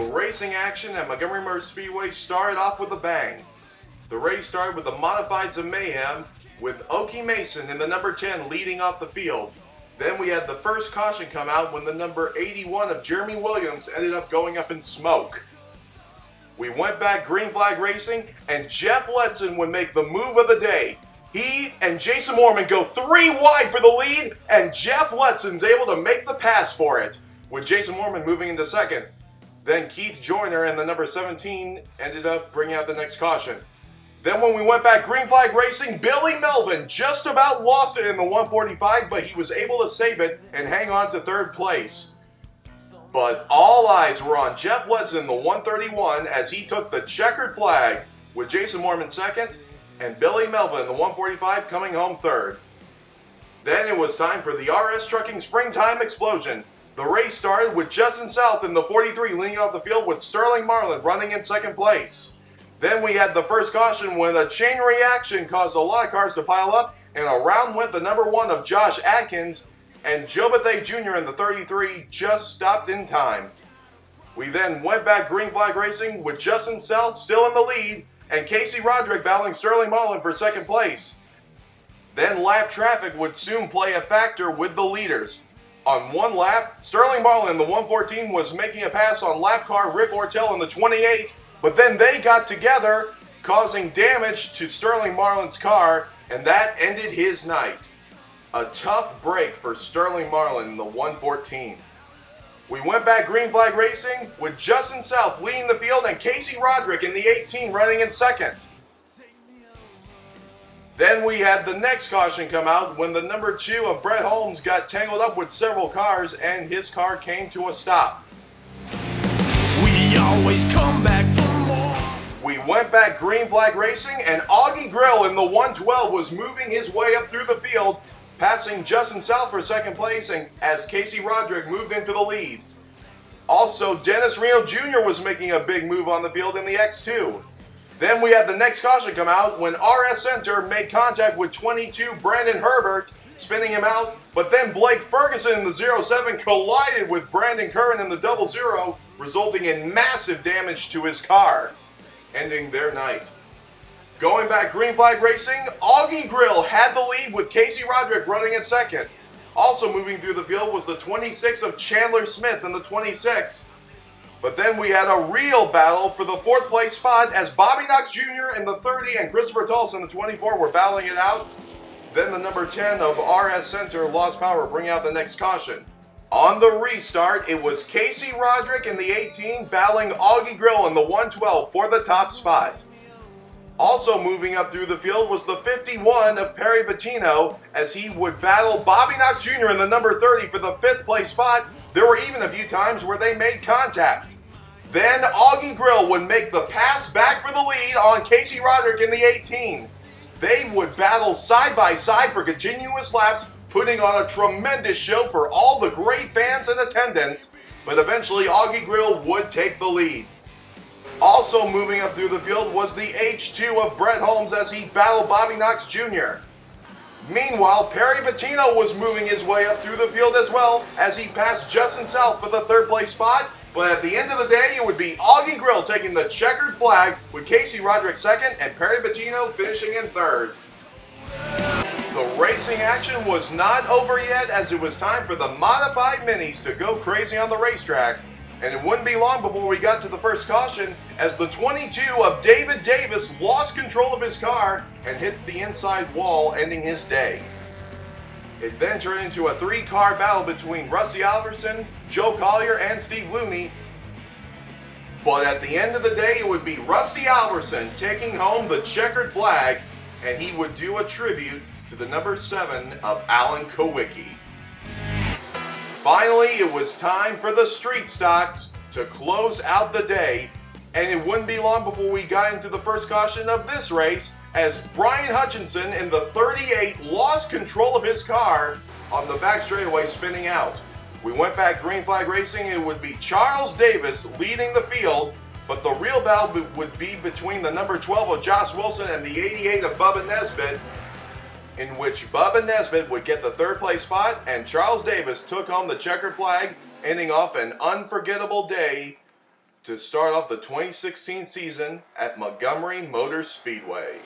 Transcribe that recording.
The racing action at Montgomery Motorspeedway started off with a bang. The race started with the Modifieds of Mayhem, with Okie Mason in the number 10 leading off the field. Then we had the first caution come out when the number 81 of Jeremy Williams ended up going up in smoke. We went back green flag racing, and Jeff Letson would make the move of the day. He and Jason Mormon go 3 wide for the lead, and Jeff Letson's able to make the pass for it, with Jason Mormon moving into second. Then Keith Joyner and the number 17 ended up bringing out the next caution. Then when we went back green flag racing, Billy Melvin just about lost it in the 145, but he was able to save it and hang on to third place. But all eyes were on Jeff Letson in the 131 as he took the checkered flag, with Jason Mormon second and Billy Melvin in the 145 coming home third. Then it was time for the RS Trucking Springtime Explosion. The race started with Justin South in the 43 leading off the field, with Sterling Marlin running in second place. Then we had the first caution when a chain reaction caused a lot of cars to pile up, and around went the number 1 of Josh Atkins, and Joe Bethay Jr. in the 33 just stopped in time. We then went back green flag racing with Justin South still in the lead, and Casey Roderick battling Sterling Marlin for second place. Then lap traffic would soon play a factor with the leaders. On one lap, Sterling Marlin in the 114 was making a pass on lap car Rick Ortel in the 28, but then they got together, causing damage to Sterling Marlin's car, and that ended his night. A tough break for Sterling Marlin in the 114. We went back green flag racing with Justin South leading the field and Casey Roderick in the 18 running in second. Then we had the next caution come out when the number 2 of Brett Holmes got tangled up with several cars and his car came to a stop. We always come back for more. We went back green flag racing, and Augie Grill in the 112 was moving his way up through the field, passing Justin South for second place, and as Casey Roderick moved into the lead. Also, Dennis Reno Jr. was making a big move on the field in the X2. Then we had the next caution come out when RS Center made contact with 22 Brandon Herbert, spinning him out, but then Blake Ferguson in the 07 collided with Brandon Curran in the 00, resulting in massive damage to his car, ending their night. Going back green flag racing, Augie Grill had the lead with Casey Roderick running in second. Also moving through the field was the 26 of Chandler Smith in the 26. But then we had a real battle for the 4th place spot as Bobby Knox Jr. in the 30 and Christopher Tulsa in the 24 were battling it out. Then the number 10 of RS Center lost power, bringing out the next caution. On the restart, it was Casey Roderick in the 18 battling Augie Grill in the 112 for the top spot. Also moving up through the field was the 51 of Perry Bettino as he would battle Bobby Knox Jr. in the number 30 for the 5th place spot. There were even a few times where they made contact. Then Augie Grill would make the pass back for the lead on Casey Roderick in the 18. They would battle side by side for continuous laps, putting on a tremendous show for all the great fans in attendance, but eventually Augie Grill would take the lead. Also moving up through the field was the H2 of Brett Holmes as he battled Bobby Knox Jr. Meanwhile, Perry Bettino was moving his way up through the field as well as he passed Justin South for the 3rd place spot, but at the end of the day, it would be Augie Grill taking the checkered flag with Casey Roderick second and Perry Bettino finishing in 3rd. The racing action was not over yet as it was time for the modified minis to go crazy on the racetrack, and it wouldn't be long before we got to the first caution as the 22 of David Davis lost control of his car and hit the inside wall, ending his day. It then turned into a 3-car battle between Rusty Alverson, Joe Collier, and Steve Looney. But at the end of the day, it would be Rusty Alverson taking home the checkered flag, and he would do a tribute to the number 7 of Alan Kowicki. Finally, it was time for the street stocks to close out the day, and it wouldn't be long before we got into the first caution of this race as Brian Hutchinson in the 38 lost control of his car on the back straightaway spinning out. We went back green flag racing, and it would be Charles Davis leading the field, but the real battle would be between the number 12 of Josh Wilson and the 88 of Bubba Nesbitt, in which Bubba Nesbitt would get the 3rd place spot and Charles Davis took home the checkered flag, ending off an unforgettable day to start off the 2016 season at Montgomery Motorspeedway.